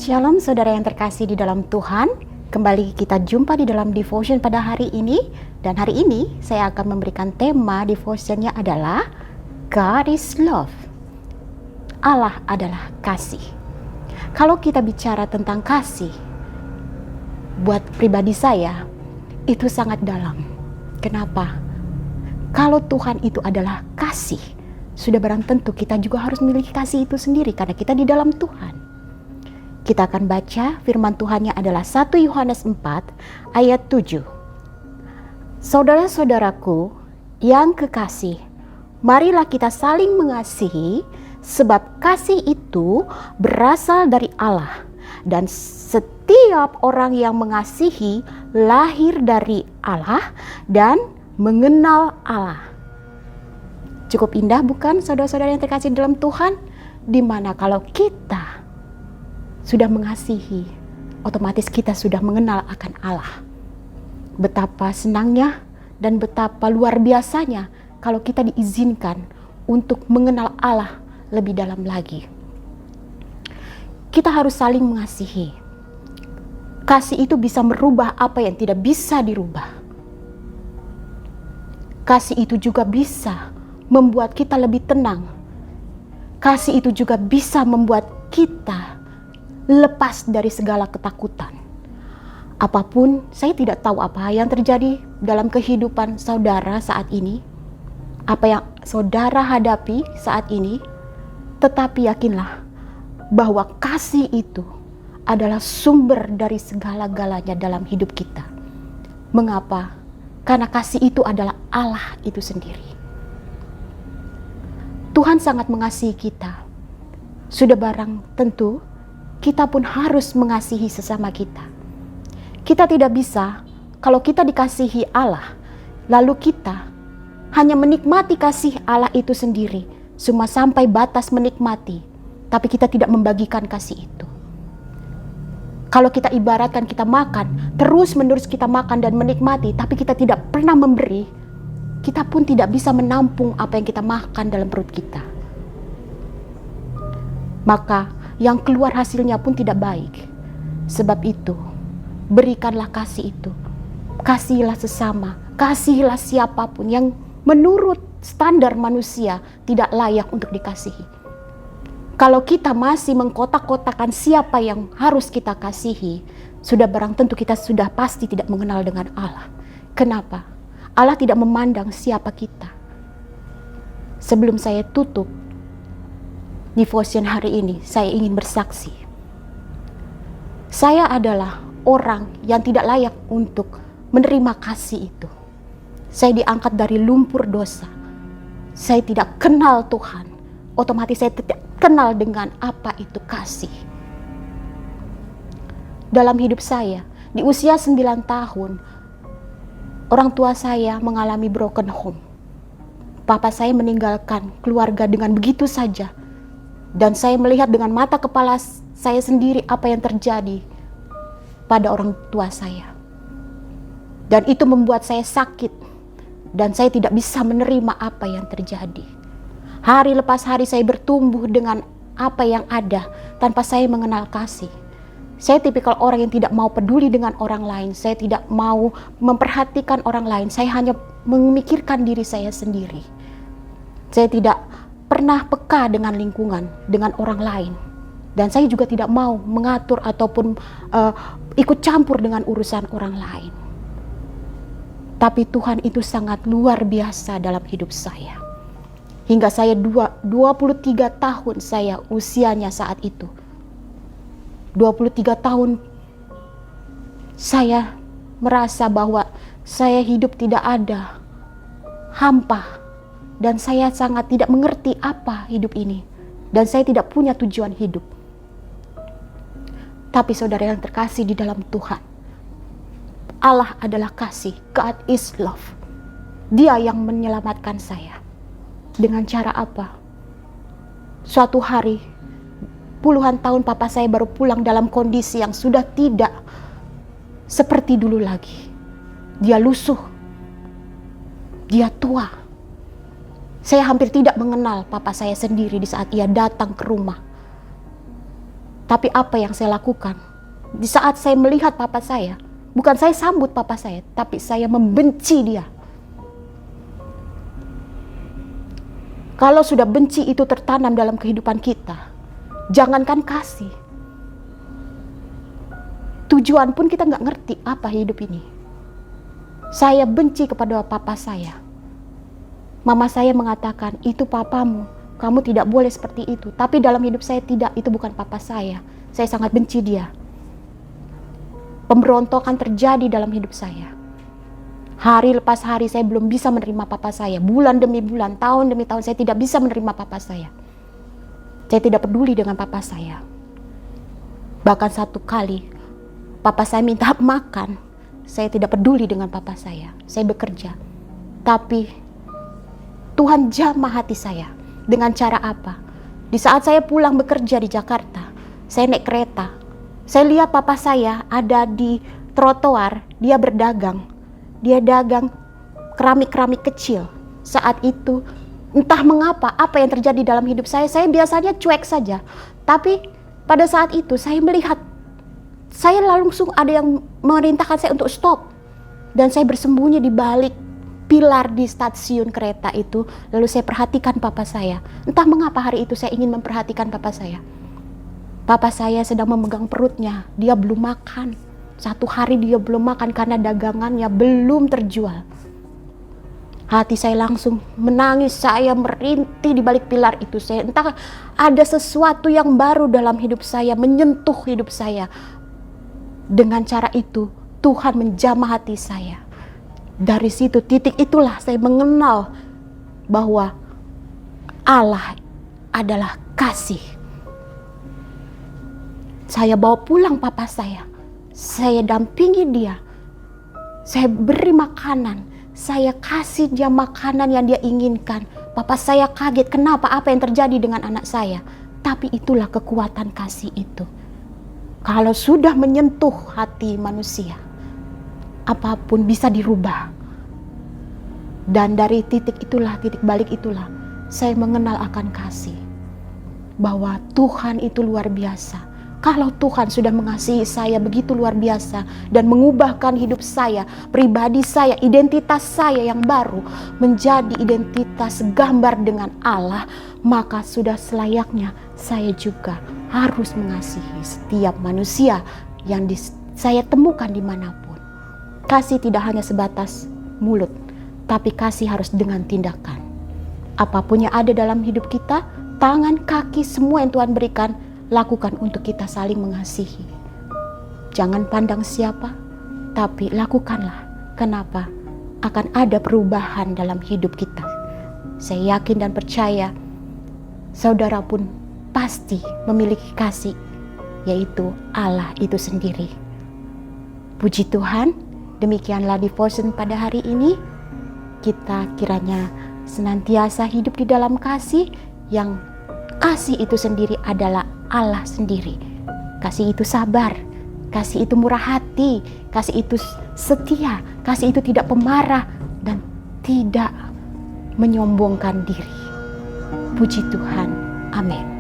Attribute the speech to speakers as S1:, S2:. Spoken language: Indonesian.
S1: Shalom saudara yang terkasih di dalam Tuhan. Kembali kita jumpa di dalam devotion pada hari ini. Dan hari ini saya akan memberikan tema devotionnya adalah God is love. Allah adalah kasih. Kalau kita bicara tentang kasih, buat pribadi saya, itu sangat dalam. Kenapa? Kalau Tuhan itu adalah kasih, sudah barang tentu kita juga harus memiliki kasih itu sendiri karena kita di dalam Tuhan. Kita akan baca firman Tuhannya adalah 1 Yohanes 4 ayat 7. Saudara-saudaraku yang kekasih, marilah kita saling mengasihi sebab kasih itu berasal dari Allah. Dan setiap orang yang mengasihi lahir dari Allah dan mengenal Allah. Cukup indah bukan saudara-saudara yang terkasih dalam Tuhan? Dimana kalau kita sudah mengasihi, otomatis kita sudah mengenal akan Allah. Betapa senangnya dan betapa luar biasanya kalau kita diizinkan untuk mengenal Allah lebih dalam lagi. Kita harus saling mengasihi. Kasih itu bisa merubah apa yang tidak bisa dirubah. Kasih itu juga bisa membuat kita lebih tenang. Kasih itu juga bisa membuat kita lepas dari segala ketakutan. Apapun, saya tidak tahu apa yang terjadi dalam kehidupan saudara saat ini, apa yang saudara hadapi saat ini, tetapi yakinlah bahwa kasih itu adalah sumber dari segala-galanya dalam hidup kita. Mengapa? Karena kasih itu adalah Allah itu sendiri. Tuhan sangat mengasihi kita. Sudah barang tentu kita pun harus mengasihi sesama kita. Kita tidak bisa kalau kita dikasihi Allah, lalu kita hanya menikmati kasih Allah itu sendiri, cuma sampai batas menikmati, tapi kita tidak membagikan kasih itu. Kalau kita ibaratkan kita makan, terus menerus kita makan dan menikmati, tapi kita tidak pernah memberi, kita pun tidak bisa menampung apa yang kita makan dalam perut kita. Maka yang keluar hasilnya pun tidak baik. Sebab itu, berikanlah kasih itu. Kasihilah sesama, kasihilah siapapun yang menurut standar manusia tidak layak untuk dikasihi. Kalau kita masih mengkotak-kotakan siapa yang harus kita kasihi, sudah barang tentu kita sudah pasti tidak mengenal dengan Allah. Kenapa? Allah tidak memandang siapa kita. Sebelum saya tutup devotion hari ini, saya ingin bersaksi. Saya adalah orang yang tidak layak untuk menerima kasih itu. Saya diangkat dari lumpur dosa. Saya tidak kenal Tuhan. Otomatis saya tidak kenal dengan apa itu kasih. Dalam hidup saya, di usia 9 tahun, orang tua saya mengalami broken home. Papa saya meninggalkan keluarga dengan begitu saja. Dan saya melihat dengan mata kepala saya sendiri apa yang terjadi pada orang tua saya. Dan itu membuat saya sakit. Dan saya tidak bisa menerima apa yang terjadi. Hari lepas hari saya bertumbuh dengan apa yang ada tanpa saya mengenal kasih. Saya tipikal orang yang tidak mau peduli dengan orang lain. Saya tidak mau memperhatikan orang lain. Saya hanya memikirkan diri saya sendiri. Saya tidak pernah peka dengan lingkungan, dengan orang lain. Dan saya juga tidak mau mengatur ataupun ikut campur dengan urusan orang lain. Tapi Tuhan itu sangat luar biasa dalam hidup saya. Hingga saya 23 tahun saya usianya saat itu. 23 tahun saya merasa bahwa saya hidup tidak ada, hampa. Dan saya sangat tidak mengerti apa hidup ini. Dan saya tidak punya tujuan hidup. Tapi saudara yang terkasih di dalam Tuhan, Allah adalah kasih. God is love. Dia yang menyelamatkan saya. Dengan cara apa? Suatu hari, puluhan tahun papa saya baru pulang dalam kondisi yang sudah tidak seperti dulu lagi. Dia lusuh. Dia tua. Saya hampir tidak mengenal papa saya sendiri di saat ia datang ke rumah. Tapi apa yang saya lakukan? Di saat saya melihat papa saya, bukan saya sambut papa saya, tapi saya membenci dia. Kalau sudah benci itu tertanam dalam kehidupan kita, jangankan kasih, tujuan pun kita nggak ngerti apa hidup ini. Saya benci kepada papa saya. Mama saya mengatakan, itu papamu, kamu tidak boleh seperti itu. Tapi dalam hidup saya tidak, itu bukan papa saya. Saya sangat benci dia. Pemberontakan terjadi dalam hidup saya. Hari lepas hari saya belum bisa menerima papa saya. Bulan demi bulan, tahun demi tahun saya tidak bisa menerima papa saya. Saya tidak peduli dengan papa saya. Bahkan satu kali papa saya minta makan, saya tidak peduli dengan papa saya. Saya bekerja. Tapi Tuhan jamah hati saya. Dengan cara apa? Di saat saya pulang bekerja di Jakarta, saya naik kereta. Saya lihat papa saya ada di trotoar, dia berdagang. Dia dagang keramik-keramik kecil. Saat itu, entah mengapa, apa yang terjadi dalam hidup saya biasanya cuek saja. Tapi pada saat itu saya melihat, saya langsung ada yang memerintahkan saya untuk stop. Dan saya bersembunyi di balik pilar di stasiun kereta itu. Lalu saya perhatikan papa saya. Entah mengapa hari itu saya ingin memperhatikan papa saya. Papa saya sedang memegang perutnya. Dia belum makan. Satu hari dia belum makan karena dagangannya belum terjual. Hati saya langsung menangis. Saya merintih di balik pilar itu. Saya entah ada sesuatu yang baru dalam hidup saya, menyentuh hidup saya. Dengan cara itu Tuhan menjamah hati saya. Dari situ, titik itulah saya mengenal bahwa Allah adalah kasih. Saya bawa pulang papa saya dampingi dia, saya beri makanan, saya kasih dia makanan yang dia inginkan. Papa saya kaget, kenapa, apa yang terjadi dengan anak saya? Tapi itulah kekuatan kasih itu. Kalau sudah menyentuh hati manusia, apapun bisa dirubah. Dan dari titik itulah, titik balik itulah, saya mengenal akan kasih. Bahwa Tuhan itu luar biasa. Kalau Tuhan sudah mengasihi saya begitu luar biasa dan mengubahkan hidup saya, pribadi saya, identitas saya yang baru menjadi identitas gambar dengan Allah, maka sudah selayaknya saya juga harus mengasihi setiap manusia yang saya temukan dimanapun. Kasih tidak hanya sebatas mulut, tapi kasih harus dengan tindakan. Apapun yang ada dalam hidup kita, tangan, kaki, semua yang Tuhan berikan, lakukan untuk kita saling mengasihi. Jangan pandang siapa, tapi lakukanlah. Kenapa? Akan ada perubahan dalam hidup kita. Saya yakin dan percaya, saudara pun pasti memiliki kasih, yaitu Allah itu sendiri. Puji Tuhan, demikianlah devotion pada hari ini. Kita kiranya senantiasa hidup di dalam kasih, yang kasih itu sendiri adalah Allah sendiri. Kasih itu sabar, kasih itu murah hati, kasih itu setia, kasih itu tidak pemarah dan tidak menyombongkan diri. Puji Tuhan, amin.